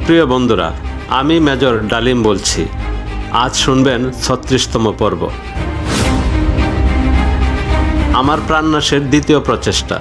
প্রিয় বন্ধুরা, আমি মেজর ডালিম বলছি। আজ শুনবেন ৩৬তম পর্ব, আমার প্রাণনাশের দ্বিতীয় প্রচেষ্টা।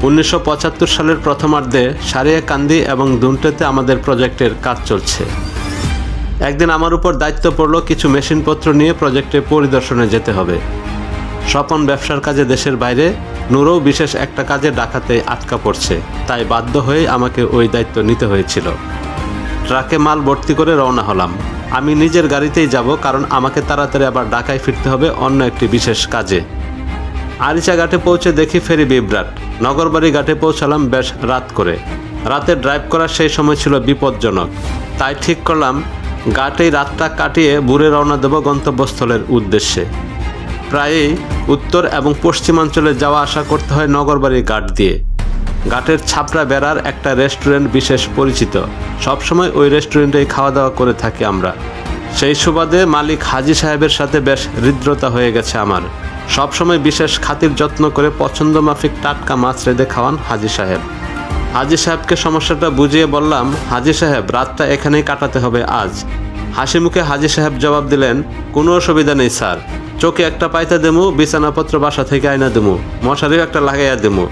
১৯৭৫ সালের প্রথমার্ধে সারিয়াকান্দি এবং দুমটেতে আমাদের প্রজেক্টের কাজ চলছে। একদিন আমার উপর দায়িত্ব পড়ল কিছু মেশিনপত্র নিয়ে প্রজেক্টে পরিদর্শনে যেতে হবে। স্বপন ব্যবসার কাজে দেশের বাইরে, নূরও বিশেষ একটা কাজে ঢাকাতে আটকা পড়ছে, তাই বাধ্য হয়ে আমাকে ওই দায়িত্ব নিতে হয়েছিল। ট্রাকে মাল ভর্তি করে রওনা হলাম। আমি নিজের গাড়িতেই যাব, কারণ আমাকে তাড়াতাড়ি আবার ঢাকায় ফিরতে হবে অন্য একটি বিশেষ কাজে। আরিচা ঘাটে পৌঁছে দেখি ফেরি বিভ্রাট। নগরবাড়ি ঘাটে পৌঁছালাম বেশ রাত করে। রাতে ড্রাইভ করার সেই সময় ছিল বিপজ্জনক, তাই ঠিক করলাম ঘাটেই রাতটা কাটিয়ে ভোরে রওনা দেব গন্তব্যস্থলের উদ্দেশ্যে। প্রায়ই উত্তর এবং পশ্চিমাঞ্চলে যাওয়া আসা করতে হয় নগরবাড়ি ঘাট দিয়ে। ঘাটের ছাপড়া বেড়ার একটা রেস্টুরেন্ট বিশেষ পরিচিত, সবসময় ওই রেস্টুরেন্টেই খাওয়া দাওয়া করে থাকি আমরা। সেই সুবাদে মালিক হাজি সাহেবের সাথে বেশ হৃদ্রতা হয়ে গেছে আমার। সবসময় বিশেষ খাতির যত্ন করে পছন্দ মাফিক টাটকা মাছ রেঁধে খাওয়ান হাজি সাহেব। হাজি সাহেবকে সমস্যাটা বুঝিয়ে বললাম, হাজি সাহেব, রাতটা এখানেই কাটাতে হবে আজ। হাসি মুখে হাজি সাহেব জবাব দিলেন, কোনো অসুবিধা নেই স্যার, চোখে একটা পাইতা দেমু, বিছানাপত্র বাসা থেকে আয়না দেমু, মশারিও একটা লাগাইয়া দেমু।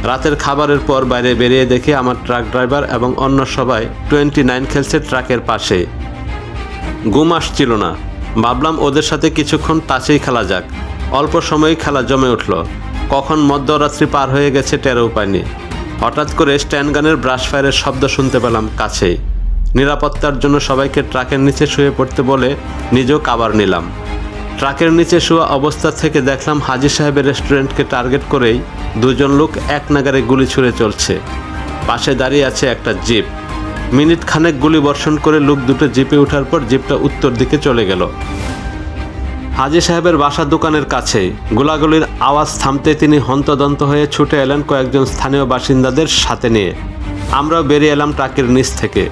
রাতের খাবারের পর বাইরে বেরিয়ে দেখি আমার ট্রাক ড্রাইভার এবং অন্য সবাই 29 খেলছে ট্রাকের পাশে। ঘুম আসছিল না, ভাবলাম ওদের সাথে কিছুক্ষণ টাচেই খেলা যাক। অল্প সময়েই খেলা জমে উঠল। কখন মধ্যরাত্রি পার হয়ে গেছে টেরও পাইনি। হঠাৎ করে স্ট্যান্ড গানের ব্রাশ ফায়ারের শব্দ শুনতে পেলাম কাছেই। নিরাপত্তার জন্য সবাইকে ট্রাকের নিচে শুয়ে পড়তে বলে নিজেও কাবার নিলাম। ট্রাকের নিচে শোয়া অবস্থা থেকে দেখলাম হাজি সাহেবের রেস্টুরেন্টকে টার্গেট করেই দুজন লোক এক নাগারে গুলি ছুঁড়ে চলছে। পাশে দাঁড়িয়ে আছে একটা জিপ। মিনিট খানেক গুলি বর্ষণ করে লোক দুটো জিপে ওঠার পর জিপটা উত্তর দিকে চলে গেল। হাজি সাহেবের বাসা দোকানের কাছেই। গোলাগুলির আওয়াজ থামতে তিনি হন্তদন্ত হয়ে ছুটে এলেন কয়েকজন স্থানীয় বাসিন্দাদের সাথে নিয়ে। আমরাও বেরিয়ে এলাম ট্রাকের নিচ থেকে।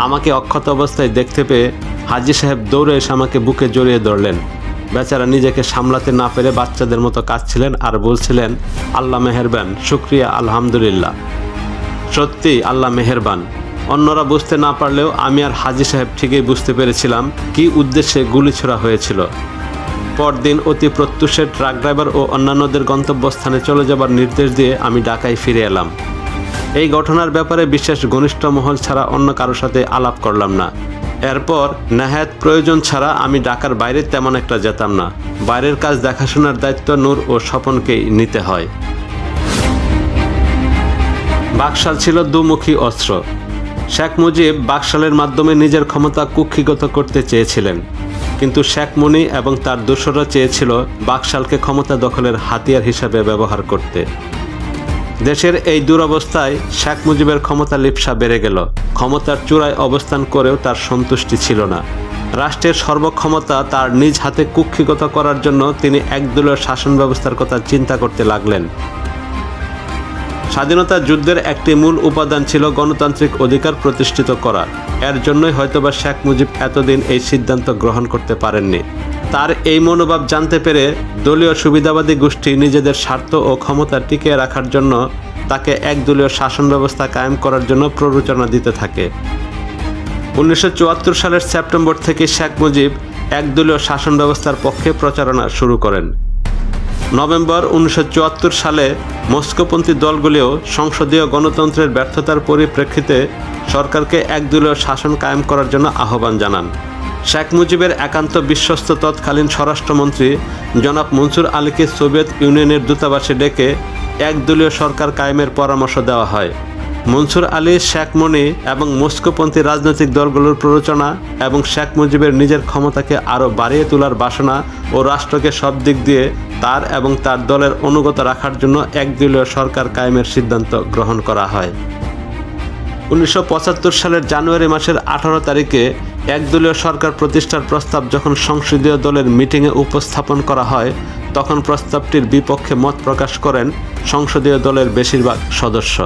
আমাকে অক্ষত অবস্থায় দেখতে পেয়ে হাজি সাহেব দৌড়ে এসে আমাকে বুকে জড়িয়ে ধরলেন। বেচারা নিজেকে সামলাতে না পেরে বাচ্চাদের মতো কাঁদছিলেন আর বলছিলেন, আল্লাহ মেহেরবান, শুক্রিয়া, আলহামদুলিল্লাহ। সত্যি আল্লাহ মেহেরবান। অন্যরা বুঝতে না পারলেও আমি আর হাজি সাহেব ঠিকই বুঝতে পেরেছিলাম কী উদ্দেশ্যে গুলি ছোড়া হয়েছিল। পরদিন অতি প্রত্যুষে ট্রাক ড্রাইভার ও অন্যান্যদের গন্তব্যস্থানে চলে যাবার নির্দেশ দিয়ে আমি ঢাকায় ফিরে এলাম। এই ঘটনার ব্যাপারে বিশেষ ঘনিষ্ঠ মহল ছাড়া অন্য কারোর সাথে আলাপ করলাম না। এরপর নেহায়েত প্রয়োজন ছাড়া আমি ঢাকার বাইরে তেমন একটা যেতাম না। বাইরের কাজ দেখাশোনার দায়িত্ব নূর ও স্বপনকেই নিতে হয়। বাকশাল ছিল দুমুখী অস্ত্র। শেখ মুজিব বাকশালের মাধ্যমে নিজের ক্ষমতা কুক্ষিগত করতে চেয়েছিলেন, কিন্তু শেখ মুনি এবং তার দোসররা চেয়েছিল বাকশালকে ক্ষমতা দখলের হাতিয়ার হিসাবে ব্যবহার করতে। দেশের এই দুরবস্থায় শেখ মুজিবের ক্ষমতা লিপ্সা বেড়ে গেল। ক্ষমতার চূড়ায় অবস্থান করেও তার সন্তুষ্টি ছিল না। রাষ্ট্রের সর্বক্ষমতা তার নিজ হাতে কুক্ষিগত করার জন্য তিনি একদলীয় শাসন ব্যবস্থার কথা চিন্তা করতে লাগলেন। স্বাধীনতা যুদ্ধের একটি মূল উপাদান ছিল গণতান্ত্রিক অধিকার প্রতিষ্ঠিত করা। এর জন্যই হয়তোবা শেখ মুজিব এতদিন এই সিদ্ধান্ত গ্রহণ করতে পারেননি। তার এই মনোভাব জানতে পেরে দলীয় সুবিধাবাদী গোষ্ঠী নিজেদের স্বার্থ ও ক্ষমতা টিকিয়ে রাখার জন্য তাকে একদলীয় শাসন ব্যবস্থা কায়েম করার জন্য প্ররোচনা দিতে থাকে। ১৯৭৪ সালের সেপ্টেম্বর থেকে শেখ মুজিব একদলীয় শাসন ব্যবস্থার পক্ষে প্রচারণা শুরু করেন। নভেম্বর ১৯৭৪ সালে মস্কোপন্থী দলগুলিও সংসদীয় গণতন্ত্রের ব্যর্থতার পরিপ্রেক্ষিতে সরকারকে একদলীয় শাসন কায়েম করার জন্য আহ্বান জানান। শেখ মুজিবের একান্ত বিশ্বস্ত তৎকালীন স্বরাষ্ট্রমন্ত্রী জনাব মনসুর আলীকে সোভিয়েত ইউনিয়নের দূতাবাসে ডেকে একদলীয় সরকার কায়েমের পরামর্শ দেওয়া হয়। মনসুর আলী, শেখ মুনি এবং মস্কোপন্থী রাজনৈতিক দলগুলোর প্ররোচনা এবং শেখ মুজিবের নিজের ক্ষমতাকে আরও বাড়িয়ে তোলার বাসনা ও রাষ্ট্রকে সব দিক দিয়ে তার এবং তার দলের অনুগত রাখার জন্য একদলীয় সরকার কায়েমের সিদ্ধান্ত গ্রহণ করা হয়। ১৯৭৫ সালের জানুয়ারি মাসের ১৮ তারিখে একদলীয় সরকার প্রতিষ্ঠার প্রস্তাব যখন সংসদীয় দলের মিটিংয়ে উপস্থাপন করা হয়, তখন প্রস্তাবটির বিপক্ষে মত প্রকাশ করেন সংসদীয় দলের বেশিরভাগ সদস্য।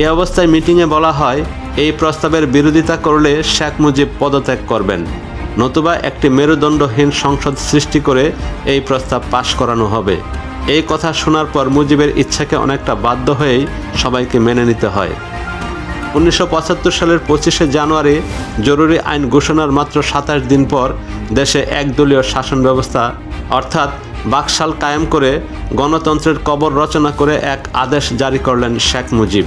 এই অবস্থায় মিটিংয়ে বলা হয়, এই প্রস্তাবের বিরোধিতা করলে শেখ মুজিব পদত্যাগ করবেন, নতুবা একটি মেরুদণ্ডহীন সংসদ সৃষ্টি করে এই প্রস্তাব পাশ করানো হবে। এই কথা শোনার পর মুজিবের ইচ্ছাকে অনেকটা বাধ্য হয়েই সবাইকে মেনে নিতে হয়। 1975 সালের 25শে জানুয়ারি জরুরি আইন ঘোষণার মাত্র 27 দিন পর দেশে একদলীয় শাসন ব্যবস্থা অর্থাৎ বাকশাল কায়েম করে গণতন্ত্রের কবর রচনা করে এক আদেশ জারি করলেন শেখ মুজিব।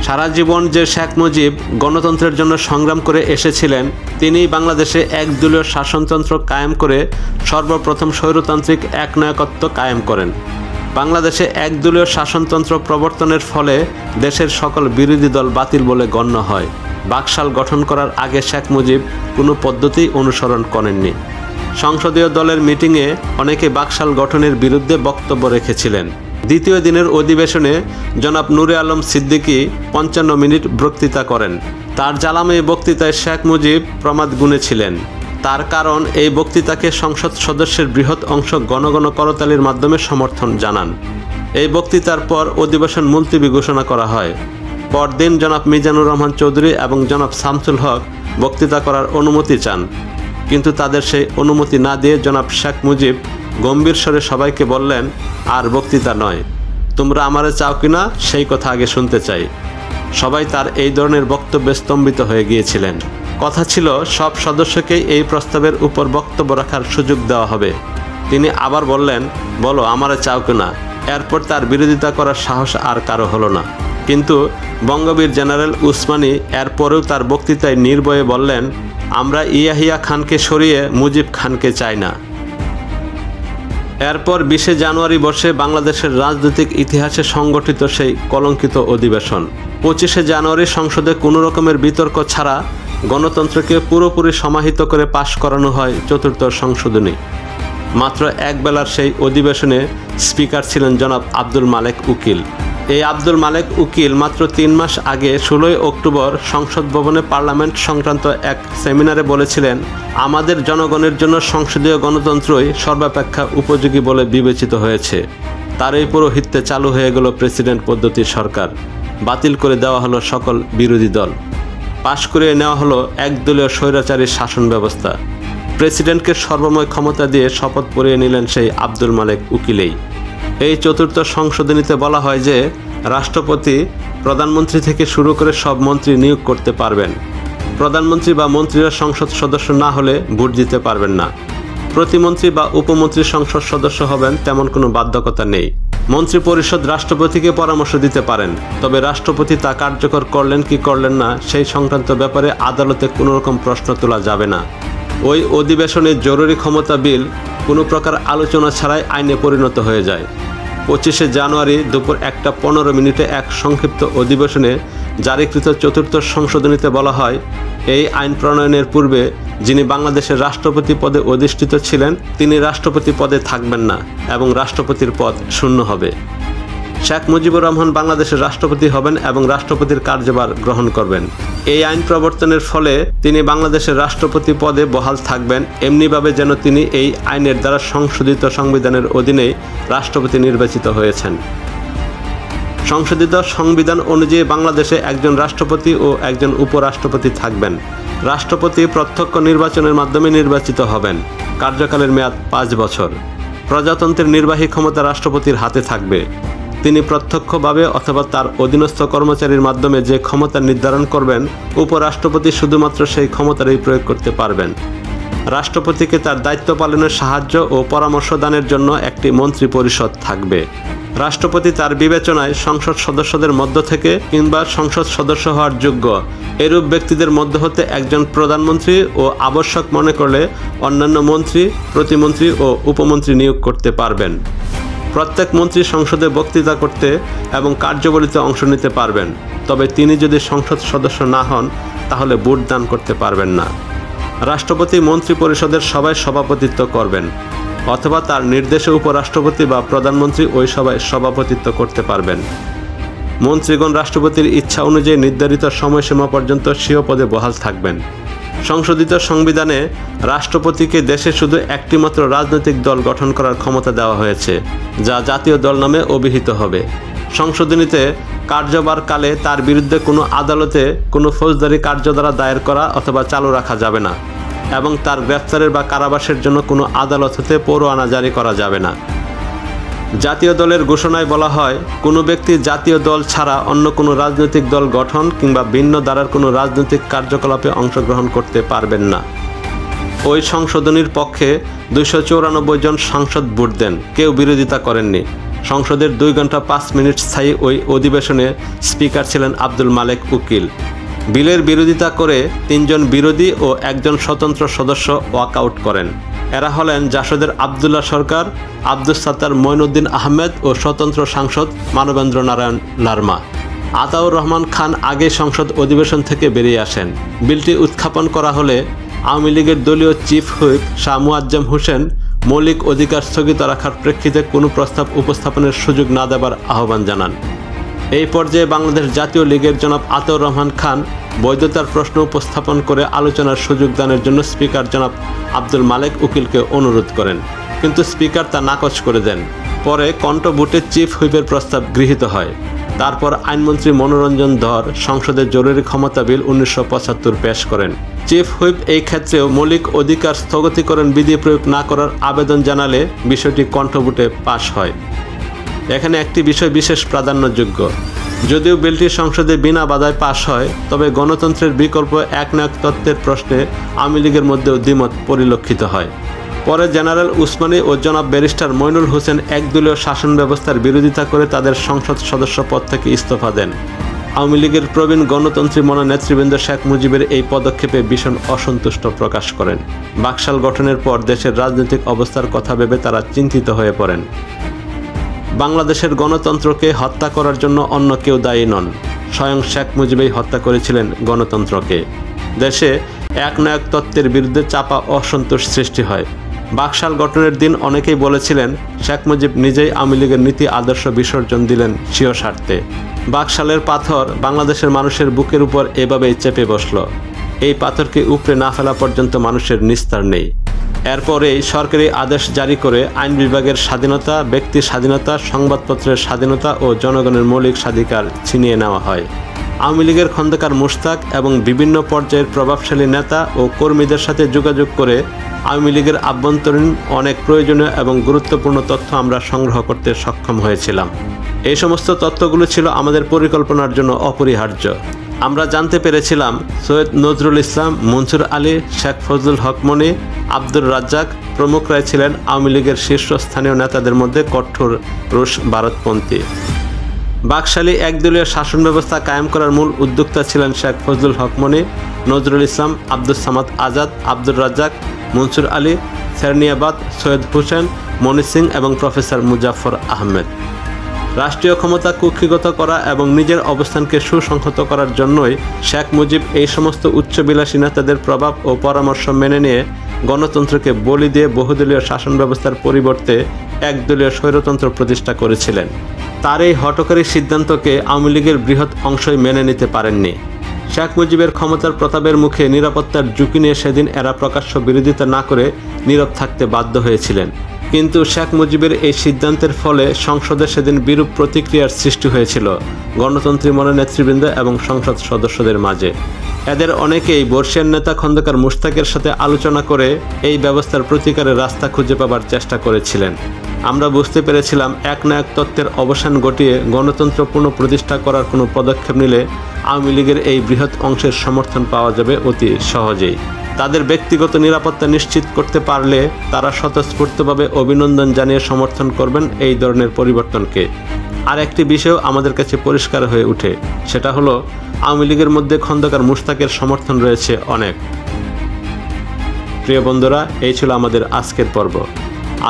সারা জীবন যে শেখ মুজিব গণতন্ত্রের জন্য সংগ্রাম করে এসেছিলেন, তিনিই বাংলাদেশে একদলীয় শাসনতন্ত্র কায়েম করে সর্বপ্রথম স্বৈরতান্ত্রিক একনায়কত্ব কায়েম করেন। বাংলাদেশে একদলীয় শাসনতন্ত্র প্রবর্তনের ফলে দেশের সকল বিরোধী দল বাতিল বলে গণ্য হয়। বাকশাল গঠন করার আগে শেখ মুজিব কোনো পদ্ধতি অনুসরণ করেননি। সংসদীয় দলের মিটিংয়ে অনেকে বাকশাল গঠনের বিরুদ্ধে বক্তব্য রেখেছিলেন। দ্বিতীয় দিনের অধিবেশনে জনাব নূরে আলম সিদ্দিকী 55 মিনিট বক্তৃতা করেন। তার জ্বালাময়ী বক্তৃতায় শেখ মুজিব প্রমাদ গুণেছিলেন। তার কারণ এই বক্তৃতাকে সংসদ সদস্যের বৃহৎ অংশ গণগণ করতালির মাধ্যমে সমর্থন জানান। এই বক্তৃতার পর অধিবেশন মুলতবি ঘোষণা করা হয়। পরদিন জনাব মিজানুর রহমান চৌধুরী এবং জনাব শামসুল হক বক্তৃতা করার অনুমতি চান, কিন্তু তাদের সেই অনুমতি না দিয়ে জনাব শেখ মুজিব গম্ভীর স্বরে সবাইকে বললেন, আর বক্তৃতা নয়, তোমরা আমারে চাও কিনা সেই কথা আগে শুনতে চাই। সবাই তার এই ধরনের বক্তব্যে স্তম্ভিত হয়ে গিয়েছিলেন। কথা ছিল সব সদস্যকেই এই প্রস্তাবের উপর বক্তব্য রাখার সুযোগ দেওয়া হবে। তিনি আবার বললেন, বলো আমারে চাও কিনা। এরপর তার বিরোধিতা করার সাহস আর কারো হলো না। কিন্তু বঙ্গবীর জেনারেল উসমানী এরপরেও তার বক্তৃতায় নির্ভয়ে বললেন, আমরা ইয়াহিয়া খানকে সরিয়ে মুজিব খানকে চাই না। এরপর 20শে জানুয়ারি বসে বাংলাদেশের রাজনৈতিক ইতিহাসে সংগঠিত সেই কলঙ্কিত অধিবেশন। 25শে জানুয়ারি সংসদে কোনো রকমের বিতর্ক ছাড়া গণতন্ত্রকে পুরোপুরি সমাহিত করে পাশ করানো হয় চতুর্থ সংশোধনী। মাত্র এক বেলার সেই অধিবেশনে স্পিকার ছিলেন জনাব আব্দুল মালেক উকিল। এই আব্দুল মালেক উকিল মাত্র 3 মাস আগে 16 অক্টোবর সংসদ ভবনে পার্লামেন্ট সংক্রান্ত এক সেমিনারে বলেছিলেন, আমাদের জনগণের জন্য সংসদীয় গণতন্ত্রই সর্বাপেক্ষা উপযোগী বলে বিবেচিত হয়েছে। তার এই পৌরোহিত্যে চালু হয়ে গেল প্রেসিডেন্ট পদ্ধতির সরকার। বাতিল করে দেওয়া হলো সকল বিরোধী দল। পাশ করে নেওয়া হলো একদলীয় স্বৈরাচারী শাসন ব্যবস্থা। প্রেসিডেন্টকে সর্বময় ক্ষমতা দিয়ে শপথ পড়িয়ে নিলেন সেই আব্দুল মালেক উকিলেই। এই চতুর্থ সংশোধনীতে বলা হয় যে রাষ্ট্রপতি প্রধানমন্ত্রী থেকে শুরু করে সব মন্ত্রী নিয়োগ করতে পারবেন। প্রধানমন্ত্রী বা মন্ত্রীরা সংসদ সদস্য না হলে ভোট দিতে পারবেন না। প্রতিমন্ত্রী বা উপমন্ত্রী সংসদ সদস্য হবেন তেমন কোনো বাধ্যকতা নেই। মন্ত্রী পরিষদ রাষ্ট্রপতিকে পরামর্শ দিতে পারেন, তবে রাষ্ট্রপতি তা কার্যকর করলেন কি করলেন না সেই সংক্রান্ত ব্যাপারে আদালতে কোনো রকম প্রশ্ন তোলা যাবে না। ওই অধিবেশনে জরুরি ক্ষমতা বিল কোনো প্রকার আলোচনা ছাড়াই আইনে পরিণত হয়ে যায়। 25শে জানুয়ারি দুপুর 1:15 এক সংক্ষিপ্ত অধিবেশনে জারিকৃত চতুর্থ সংশোধনীতে বলা হয়, এই আইন প্রণয়নের পূর্বে যিনি বাংলাদেশের রাষ্ট্রপতি পদে অধিষ্ঠিত ছিলেন তিনি রাষ্ট্রপতি পদে থাকবেন না এবং রাষ্ট্রপতির পদ শূন্য হবে। শেখ মুজিবুর রহমান বাংলাদেশের রাষ্ট্রপতি হবেন এবং রাষ্ট্রপতির কার্যভার গ্রহণ করবেন। এই আইন প্রবর্তনের ফলে তিনি বাংলাদেশের রাষ্ট্রপতি পদে বহাল থাকবেন, এমনিভাবে যেন তিনি এই আইনের দ্বারা সংশোধিত সংবিধানের অধীনে রাষ্ট্রপতি নির্বাচিত হয়েছেন। সংশোধিত সংবিধান অনুযায়ী বাংলাদেশে একজন রাষ্ট্রপতি ও একজন উপরাষ্ট্রপতি থাকবেন। রাষ্ট্রপতি প্রত্যক্ষ নির্বাচনের মাধ্যমে নির্বাচিত হবেন। কার্যকালের মেয়াদ 5 বছর। প্রজাতন্ত্রের নির্বাহী ক্ষমতা রাষ্ট্রপতির হাতে থাকবে। তিনি প্রত্যক্ষভাবে অথবা তার অধীনস্থ কর্মচারীর মাধ্যমে যে ক্ষমতা নির্ধারণ করবেন, উপরাষ্ট্রপতি শুধুমাত্র সেই ক্ষমতারই প্রয়োগ করতে পারবেন। রাষ্ট্রপতিকে তার দায়িত্ব পালনের সাহায্য ও পরামর্শ দানের জন্য একটি মন্ত্রী পরিষদ থাকবে। রাষ্ট্রপতি তার বিবেচনায় সংসদ সদস্যদের মধ্য থেকে কিংবা সংসদ সদস্য হওয়ার যোগ্য এরূপ ব্যক্তিদের মধ্য হতে একজন প্রধানমন্ত্রী ও আবশ্যক মনে করলে অন্যান্য মন্ত্রী, প্রতিমন্ত্রী ও উপমন্ত্রী নিয়োগ করতে পারবেন। প্রত্যেক মন্ত্রী সংসদে বক্তৃতা করতে এবং কার্যাবলীতে অংশ নিতে পারবেন, তবে তিনি যদি সংসদ সদস্য না হন তাহলে ভোট দান করতে পারবেন না। রাষ্ট্রপতি মন্ত্রী পরিষদের সভায় সভাপতিত্ব করবেন অথবা তার নির্দেশে উপরাষ্ট্রপতি বা প্রধানমন্ত্রী ওই সভায় সভাপতিত্ব করতে পারবেন। মন্ত্রীগণ রাষ্ট্রপতির ইচ্ছা অনুযায়ী নির্ধারিত সময়সীমা পর্যন্ত স্বীয় পদে বহাল থাকবেন। সংশোধিত সংবিধানে রাষ্ট্রপতিকে দেশে শুধু একটি মাত্র রাজনৈতিক দল গঠন করার ক্ষমতা দেওয়া হয়েছে, যা জাতীয় দল নামে অভিহিত হবে। সংশোধনীতে কার্যভারকালে তার বিরুদ্ধে কোনো আদালতে কোনো ফৌজদারি কার্যধারা দায়ের করা অথবা চালু রাখা যাবে না এবং তার গ্রেফতারের বা কারাবাসের জন্য কোনো আদালত হতে পরোয়ানা জারি করা যাবে না। জাতীয় দলের ঘোষণায় বলা হয়, কোনো ব্যক্তি জাতীয় দল ছাড়া অন্য কোনো রাজনৈতিক দল গঠন কিংবা ভিন্ন ধারার কোনো রাজনৈতিক কার্যকলাপে অংশগ্রহণ করতে পারবেন না। ওই সংশোধনীর পক্ষে 294 জন সাংসদ ভোট দেন, কেউ বিরোধিতা করেননি। সংসদের 2 ঘন্টা 5 মিনিট স্থায়ী ওই অধিবেশনে স্পিকার ছিলেন আব্দুল মালেক উকিল। বিলের বিরোধিতা করে 3 জন বিরোধী ও 1 জন স্বতন্ত্র সদস্য ওয়াকআউট করেন। এরা হলেন জাসদের আবদুল্লাহ সরকার, আব্দুস সাত্তার মঈনুদ্দিন আহমেদ ও স্বতন্ত্র সাংসদ মানবেন্দ্র নারায়ণ লারমা। আতাউর রহমান খান আগে সংসদ অধিবেশন থেকে বেরিয়ে আসেন। বিলটি উত্থাপন করা হলে আওয়ামী লীগের দলীয় চিফ হুইপ শাহ মুয়াজ্জেম হোসেন মৌলিক অধিকার স্থগিত রাখার প্রেক্ষিতে কোনো প্রস্তাব উপস্থাপনের সুযোগ না দেবার আহ্বান জানান। এই পর্যায়ে বাংলাদেশ জাতীয় লীগের জনাব আতাউর রহমান খান বৈধতার প্রশ্ন উপস্থাপন করে আলোচনার সুযোগ দানের জন্য স্পিকার জনাব আব্দুল মালেক উকিলকে অনুরোধ করেন, কিন্তু স্পিকার তা নাকচ করে দেন। পরে কণ্ঠভোটে চিফ হুইপের প্রস্তাব গৃহীত হয়। তারপর আইনমন্ত্রী মনোরঞ্জন ধর সংসদে জরুরি ক্ষমতা বিল 1975 পেশ করেন। চিফ হুইপ এই ক্ষেত্রেও মৌলিক অধিকার স্থগিতকরণ বিধি প্রয়োগ না করার আবেদন জানালে বিষয়টি কণ্ঠভোটে পাশ হয়। এখানে একটি বিষয় বিশেষ প্রাধান্যযোগ্য। যদিও বিলটি সংসদে বিনা বাধায় পাশ হয়, তবে গণতন্ত্রের বিকল্প একনায়কতন্ত্রের প্রশ্নে আওয়ামী লীগের মধ্যেও দ্বিমত পরিলক্ষিত হয়। পরে জেনারেল উসমানী ও জনাব ব্যারিস্টার মইনুল হোসেন একদলীয় শাসন ব্যবস্থার বিরোধিতা করে তাদের সংসদ সদস্য পদ থেকে ইস্তফা দেন। আওয়ামী লীগের প্রবীণ গণতন্ত্রী মনা নেতৃবৃন্দ শেখ মুজিবের এই পদক্ষেপে ভীষণ অসন্তুষ্ট প্রকাশ করেন। বাকশাল গঠনের পর দেশের রাজনৈতিক অবস্থার কথা ভেবে তারা চিন্তিত হয়ে পড়েন। বাংলাদেশের গণতন্ত্রকে হত্যা করার জন্য অন্য কেউ দায়ী নন, স্বয়ং শেখ মুজিবই হত্যা করেছিলেন গণতন্ত্রকে। দেশে একনায়কতন্ত্রের বিরুদ্ধে চাপা অসন্তোষ সৃষ্টি হয়। বাকশাল গঠনের দিন অনেকেই বলেছিলেন শেখ মুজিব নিজেই আওয়ামী লীগের নীতি আদর্শ বিসর্জন দিলেন স্বীয় স্বার্থে। বাকশালের পাথর বাংলাদেশের মানুষের বুকের উপর এভাবেই চেপে বসল। এই পাথরকে উপড়ে না ফেলা পর্যন্ত মানুষের নিস্তার নেই। এরপরেই সরকারি আদেশ জারি করে আইন বিভাগের স্বাধীনতা, ব্যক্তি স্বাধীনতা, সংবাদপত্রের স্বাধীনতা ও জনগণের মৌলিক স্বাধিকার ছিনিয়ে নেওয়া হয়। আওয়ামী লীগের খন্দকার মুশতাক এবং বিভিন্ন পর্যায়ের প্রভাবশালী নেতা ও কর্মীদের সাথে যোগাযোগ করে আওয়ামী লীগের আভ্যন্তরীণ অনেক প্রয়োজনীয় এবং গুরুত্বপূর্ণ তথ্য আমরা সংগ্রহ করতে সক্ষম হয়েছিলাম। এই সমস্ত তথ্যগুলো ছিল আমাদের পরিকল্পনার জন্য অপরিহার্য। আমরা জানতে পেরেছিলাম সৈয়দ নজরুল ইসলাম, মনসুর আলী, শেখ ফজলুল হক মনি, আব্দুর রাজ্জাক প্রমুখরাই ছিলেন আওয়ামী লীগের শীর্ষস্থানীয় নেতাদের মধ্যে কঠোর রুশ ভারতপন্থী। বাকশালী একদলীয় শাসন ব্যবস্থা কায়েম করার মূল উদ্যোক্তা ছিলেন শেখ ফজলুল হক মনি, নজরুল ইসলাম, আব্দুস সামাদ আজাদ, আব্দুর রাজ্জাক, মনসুর আলী, সেরনিয়াবাদ, সৈয়দ হোসেন, মনি সিং এবং প্রফেসর মুজাফর আহমেদ। রাষ্ট্রীয় ক্ষমতা কুক্ষিগত করা এবং নিজের অবস্থানকে সুসংহত করার জন্যই শেখ মুজিব এই সমস্ত উচ্চবিলাসী নেতাদের প্রভাব ও পরামর্শ মেনে নিয়ে গণতন্ত্রকে বলি দিয়ে বহুদলীয় শাসন ব্যবস্থার পরিবর্তে একদলীয় স্বৈরতন্ত্র প্রতিষ্ঠা করেছিলেন। তার এই হঠকারী সিদ্ধান্তকে আওয়ামী লীগের বৃহৎ অংশই মেনে নিতে পারেননি। শেখ মুজিবের ক্ষমতার প্রতাপের মুখে নিরাপত্তার ঝুঁকি নিয়ে সেদিন এরা প্রকাশ্য বিরোধিতা না করে নীরব থাকতে বাধ্য হয়েছিলেন। কিন্তু শেখ মুজিবের এই সিদ্ধান্তের ফলে সংসদে সেদিন বিরূপ প্রতিক্রিয়ার সৃষ্টি হয়েছিল গণতন্ত্রী মনা নেতৃবৃন্দ এবং সংসদ সদস্যদের মাঝে। এদের অনেকেই বর্ষিয়ান নেতা খন্দকার মুশতাকের সাথে আলোচনা করে এই ব্যবস্থার প্রতিকারের রাস্তা খুঁজে পাবার চেষ্টা করেছিলেন। আমরা বুঝতে পেরেছিলাম একনায়কতন্ত্রের অবসান ঘটিয়ে গণতন্ত্র পুনঃপ্রতিষ্ঠা করার কোনো পদক্ষেপ নিলে আওয়ামী লীগের এই বৃহৎ অংশের সমর্থন পাওয়া যাবে অতি সহজেই। তাদের ব্যক্তিগত নিরাপত্তা নিশ্চিত করতে পারলে তারা স্বতঃস্ফূর্তভাবে অভিনন্দন জানিয়ে সমর্থন করবেন এই ধরনের পরিবর্তনকে। আর একটি বিষয় আমাদের কাছে পরিষ্কার হয়ে ওঠে, সেটা হলো আওয়ামী লীগের মধ্যে খন্দকার মুশতাকের সমর্থন রয়েছে অনেক। প্রিয় বন্ধুরা, এই ছিল আমাদের আজকের পর্ব।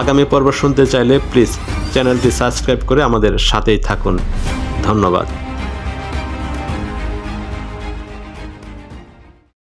আগামী পর্ব শুনতে চাইলে প্লিজ চ্যানেলটি সাবস্ক্রাইব করে আমাদের সাথেই থাকুন। ধন্যবাদ।